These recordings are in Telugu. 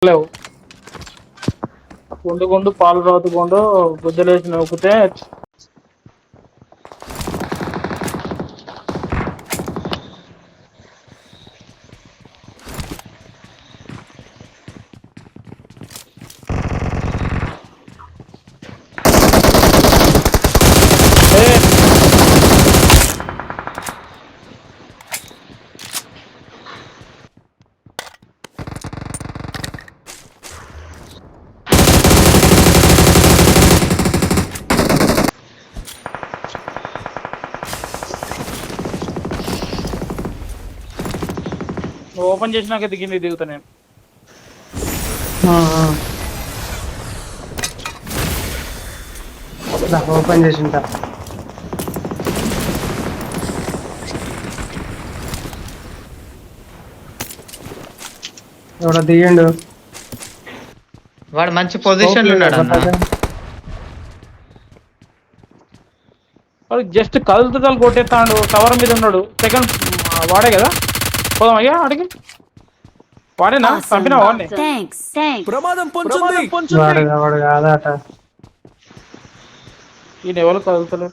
లేవు. వండుకుంటూ పాలు రాతుకుంటూ గుద్దలేసి నవ్వుకుతే ఓపెన్ చేసినాక దిగింది దిగుతా నేను. ఓపెన్ చేసింటా. ఎవడ దిగిండు. వాడు మంచి పొజిషన్ ఉన్నాడు అన్న. వాడు జస్ట్ కదులుతలు కొట్టేస్తాడు. టవర్ మీద ఉన్నాడు. సెకండ్ వాడే కదా. పోదాం అయ్యా అడిగి. వాడేనా చంపినా వాడిని. వాడు కాదట. ఈయన ఎవరు కదులుతలేరు.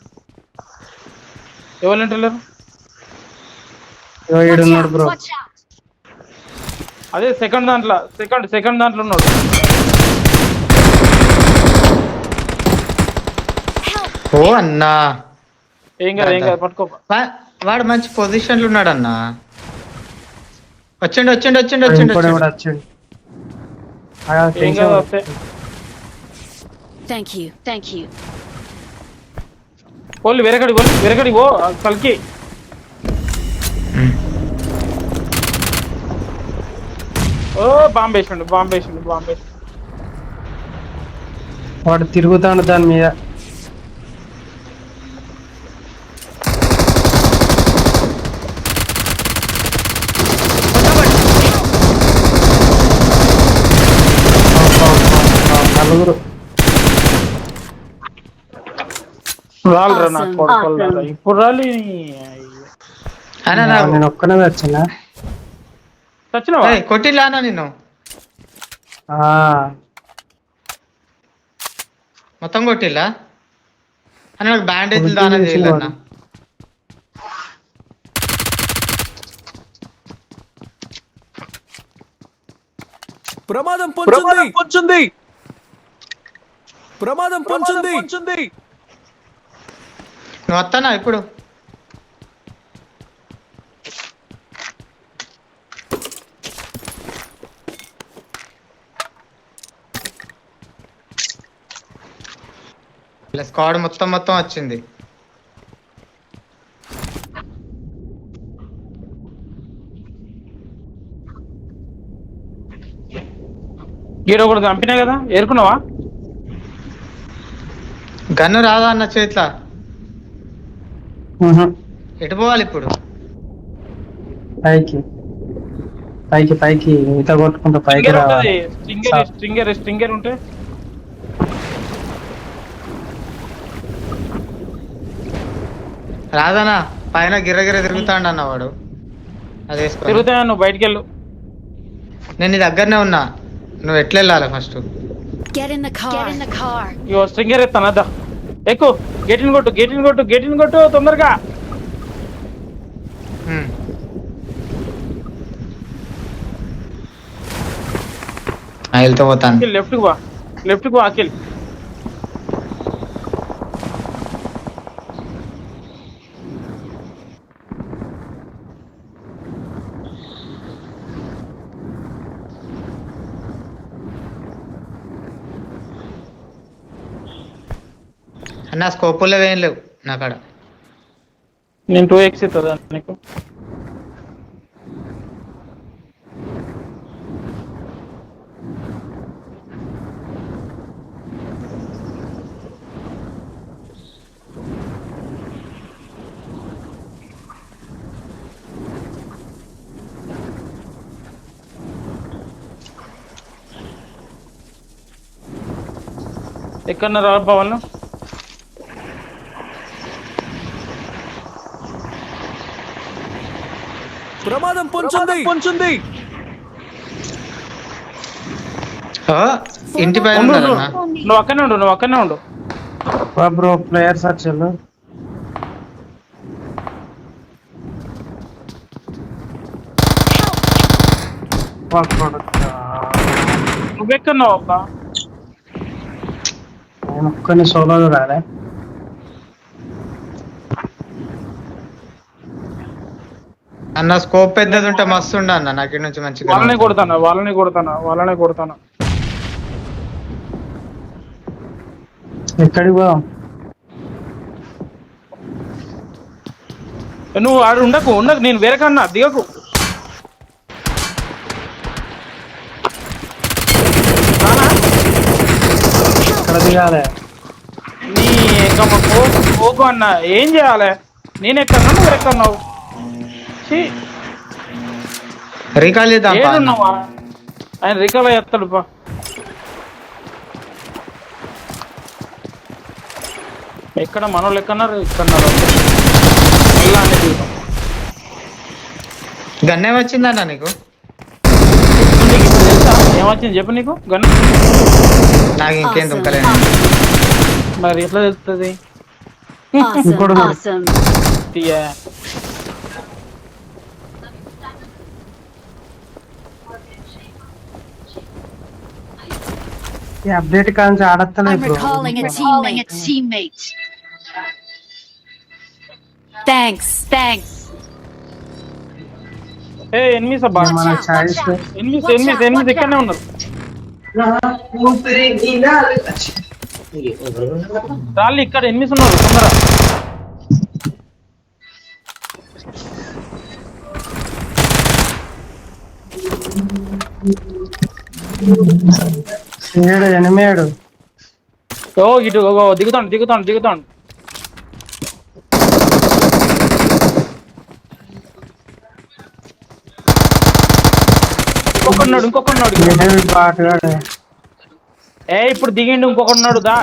ఎవరు ఇంటలేరు. ఉన్నాడు బ్రో. అదే సెకండ్ దాంట్లో ఉన్నాడు. ఓ అన్నా ఏం కాదు పట్టుకో. వాడు మంచి పొజిషన్ లో ఉన్నాడు అన్న. వచ్చిండు. ఏం కాదు వస్తే. పోలి వేరేకడికి పో కలికి. ఓ బాంబేసిండు. వాడు తిరుగుతాడు దాని మీద. నలుగురు రాలరా నాకు కొడుకోలేరా. ఇప్పుడు రాలి. నేను ఒక్కనే వచ్చినా. చచ్చినావా? కొట్టిలానా నిన్ను మొత్తం కొట్టిల్లా అని. నాకు బ్యాండేజ్ దానం చేయాలన్నా. ప్రమాదం పొంచుంది. నువ్వు వస్తానా ఇప్పుడు? స్క్వాడ్ మొత్తం వచ్చింది. గీడ కూడా చంపినా కదా. ఏరుకున్నావా? గన్ను రాదా అన్న చేతిలా? ఎటు పోవాలి ఇప్పుడు? పైకి ఈత కొట్టుకుంటా పైకి రావాలి. స్ట్రింగర్ ఉంటే రాదానా? పైన గిర్రగిర్ర తిరుగుతాడు అన్న వాడు. అదే తిరుగుతా. నువ్వు బయటికి వెళ్ళు. నేను నీ దగ్గరనే ఉన్నా. నువ్వు ఎట్లా వెళ్ళాలి ఫస్ట్? ఇగో స్ట్రింగర్ ఎత్తాను. అద్దా ఎక్కువ. గేటిని కొట్టు తొందరగా. వెళ్తూ పోతాను. లెఫ్ట్ కు వా అఖిల్. అన్న స్కోపుల్లో ఏం లేవు నాకాడ. నేను 2x ఇస్తుందా నీకు? ఎక్కడ రా భవన్? ప్రమాదం పొంచుంది. ఆ, ఇంటి పైన ఉండు, ఉన్నారన్న. నువ్వు అక్కడనే ఉండు. బ్రో ప్లేయర్ సర్చ్లు నువ్వెక్కడున్నావు అబ్బా? నేను ఒక్కని సోలోగా రాలే. అన్న స్కోప్ పెద్దది ఉంటే మస్తు ఉండ అన్న, నాకు ఇటు నుంచి మంచిగా వాళ్ళని కొడతాను. ఎక్కడికి పోదాం? నువ్వు ఆడు ఉండకు, నేను వేరే కన్నా దిగకు. రానా? ఎక్కడ దిగాలి? నీ ఎక్కమ్మ పోకు అన్న, ఏం చేయాలి? నేను ఎక్కన్నా, నువ్వు ఎక్కన్నావు? రీకాల్ చేద్దాం పా అన్న. ఏడున్నావా? ఆయన రికవర్ చేస్తాడు పా. ఎక్కడ మనోళ్ళు ఎక్కన్నారు? ఎక్కన్నారు గన్నే వచ్చిందన్న నీకు? తెలుసా ఏమొచ్చింది చెప్పు నీకు గన్? నాకు ఇంకేం దుంకలేదు. మరి ఎట్లా తెలుస్తుంది? ఇంకోటి ఉన్నాడు. ఈ update Kanchi ఆడత్తలేదు I'm bro. recalling a teammate. Thanks. Enemies అబ్బా, మన చాయిస్ ఎనిమిస్ ఇక్కడనే ఉన్నారు. రాళ్ళు ఇక్కడ ఎనిమిస్ ఉన్నారు తొందర. ఎనిమిది ఓ ఇటు దిగుతాడు. ఇంకొకన్నాడు. బాటుగాడు ఇప్పుడు దిగిండు, ఇంకొకన్నాడు. దా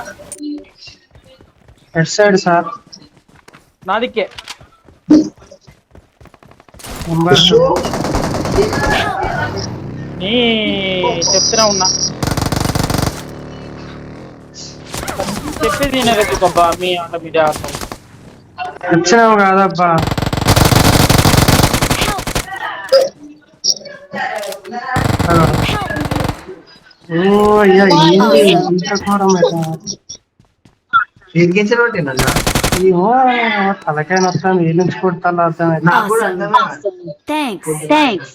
ఎట్ సైడ్ సార్? నా దిక్కే. నెంబర్ నీ చెప్తూనే ఉన్నా, చెప్పేది వినరేబ్బా. మీ ఆట మీడియా ఆడతాం. వచ్చినావు కాదబ్బా. ఓ అయ్యా, ఏంటి ఇంత ఘోరం? ఏమో తలకాయ నొస్తాను, ఏ నుంచి కొడతాను అర్థమైంది. Thanks.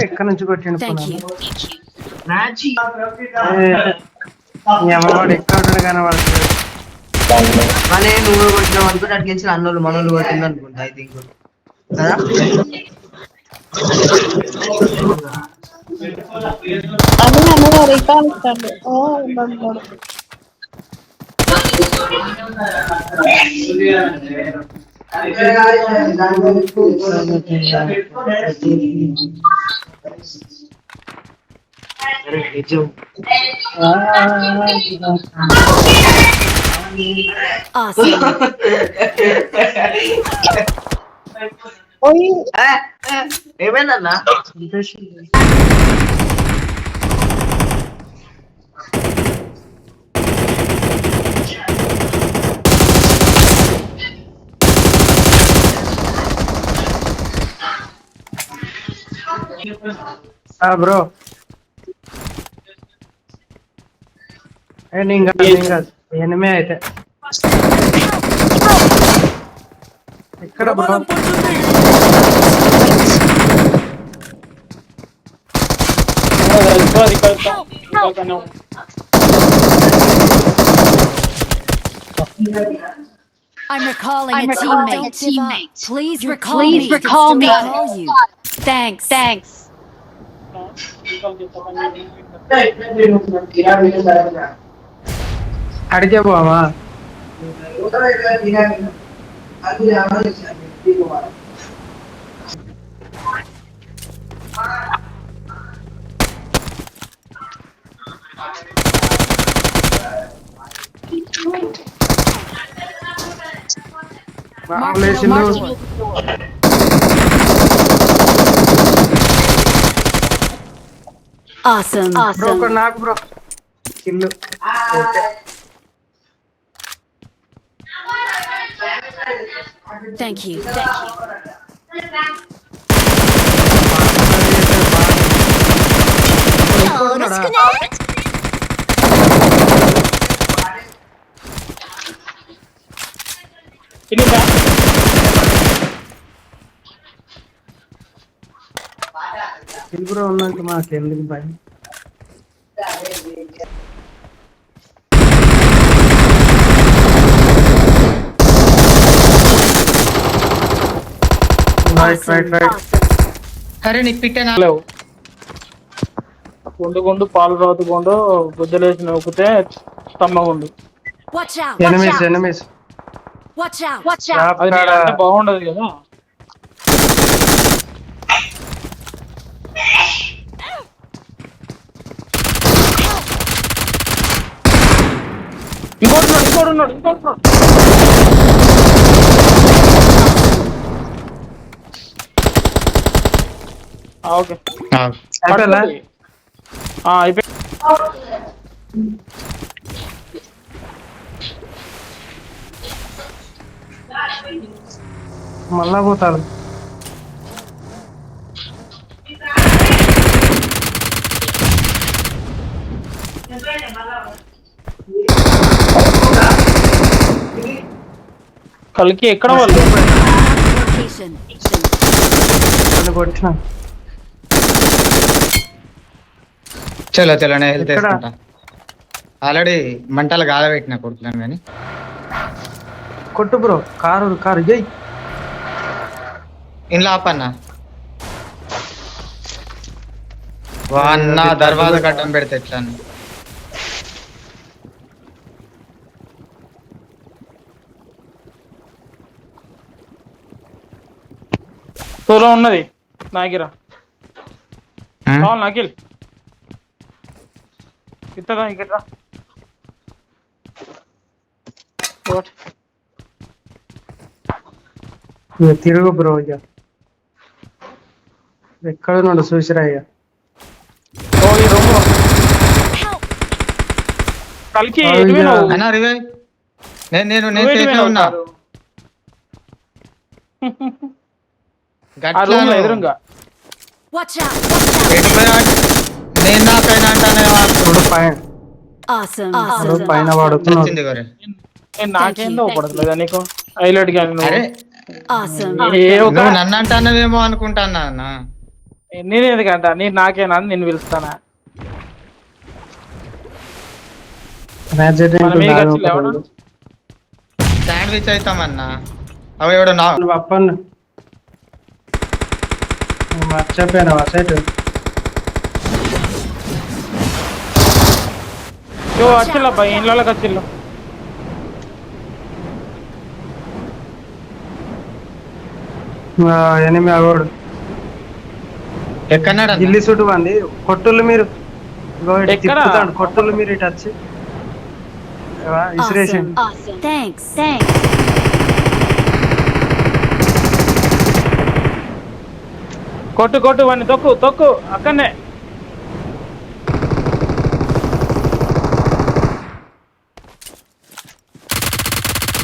ఎక్కడి నుంచి కొట్టిండు? Thank you. అమ్మవాడు ఎక్కడ ఉంటాడు కానీ వాడు మనే నువ్వు కొట్టినావు అనుకుంటే అడిగించిన అన్నోళ్ళు మనోళ్ళు కొట్టింది అనుకుంటా. ఐ థింక్ కదా. Awesome. ఏమైందన్నా? బ్రో ఎనిమే అయితే ఎక్కడ బ్రో? ప్రమాదం పొందుతుంది. I'm recalling a teammate. Please recall me. Thanks. అడిగే పోవా? Mark the location. Awesome. Bro Awesome. ఒక నాకు bro kill Thank you. Thank you. ఇది కిల్ బ్రో ఉన్నాక మాకు ఎందుకు భయం రైట్ రైట్ రైట్ అరే నీకు పిట్టేనా లేవు గుండు పాలు రాతుకుండు గుద్దలేసి నొక్కితే స్తంభగుండు. Watch out. Enemies enemies Watch out. Watch out. Shop అది కాడ అంటే బాగుండదు కదా. ఇంకోటి ఉన్నాడు. ఓకే అయిపోయాలా? అయిపోయి మళ్ళా పోతారు కలికి ఎక్కడ వాళ్ళు Location. నన్ను కొట్టిన చలో చలో నేను హెల్త్ ఎక్కడ? వేసుకుంటా. ఆల్రెడీ మంటలు గాలబెట్టిన కొడుతున్నాను కానీ కొట్టు బ్రో కారు జై ఇంట్లో ఆపన్నా అన్న దర్వాజా కట్టం పెడితే ఎట్లా అన్న? తోలో ఉన్నది నాగిరా హ్మ్? కావాలి నాకిల్ ఇత్తదా ఇంకెట్రా తిరుగు బ్రో ఇక ఎక్కడ ఉన్నాడు చూసిరా ఇక ఈ రూమ్ కలికి ఎటువే నువ్వు? అన్నా రివే నేను నువ్వు ఎటువే సేఫ్ నువ్వు ఉన్నా కాదు? ఆ గట్లా రూమ్ లో నువ్వు. ఎదురుగా Watch out. Watch out. ఎటు పోయినా నేను నా పైన అంటానే ఇప్పుడు పైన Awesome. ఇప్పుడు Awesome. పైన పడుతున్నాడు వచ్చింది గొర్రె. నేను నాకేందో పడతలేదా నీకు హైలైట్ గా నువ్వు అరే Awesome. ఏ ఒక నువ్వు నన్ను అంటానవేమో అనుకుంటానా అన్న నేను ఎందుకంట నేను నాకేనా అని నేను పిలుస్తానా మన మీద ఖర్చులు ఎవడు? శాండ్విచ్ అవుతామన్నా అవి ఎవడో నా అప్పన్న మర్చిపోయినా సైట్ వచ్చిల్లా అబ్బాయి ఇంట్లోకి వచ్చిల్లు ఎనిమిది అగోడు ఎక్కన్నాడు ఢిల్లీ చుట్టూ అంది కొట్టులు మీరు ఇగో ఇటు ఎక్కడ? తిప్పుతాడు కొట్టులు మీరు ఇటు వచ్చి ఇసిరేసిండు Awesome. Thanks. Thanks. కొట్టు వాడిని తొక్కు అక్కడనే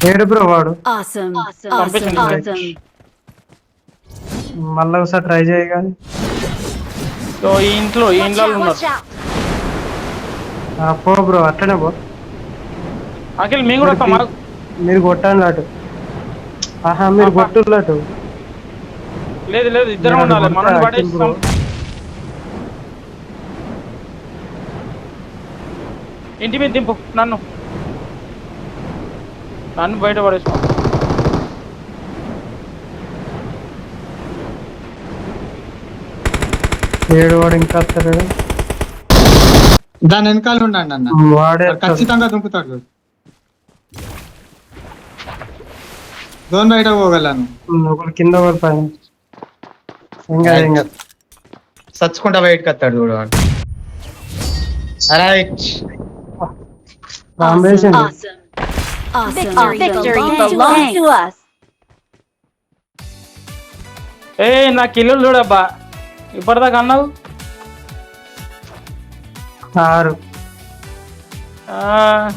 ఏడు బ్రో వాడు Awesome. Awesome. Awesome. Awesome. మళ్ళీ ఒకసారి ట్రై చేయగాని సో ఈ ఇంట్లో ఉన్నారు పో బ్రో అట్లనే పో అఖిల్ మేము కూడా వస్తాం మాకు. మీరు కొట్టండి అటు ఆహా మీరు కొట్టుళ్ళు అటు లేదు ఇద్దరం ఉండాలి మనం పడేస్తాం. ఇంటి మీద దింపు నన్ను బయట పడేసుకో. ఏడు వాడు ఇంకా వస్తాడు దాని వెనకాల ఉండండి అన్న వాడే వాడు ఖచ్చితంగా దుంకుతాడు జోన్ బయట పోగలను ఒకరు కింద ఒకరు పైన ఏం కాదు సచ్చుకుంటా బయటకు వస్తాడు చూడు వాడు right రాంబేషన్ Awesome. Victory belongs to us. నా కిల్లులు చూడబ్బా ఇప్పటిదాకా అన్నావు 6. ఆ,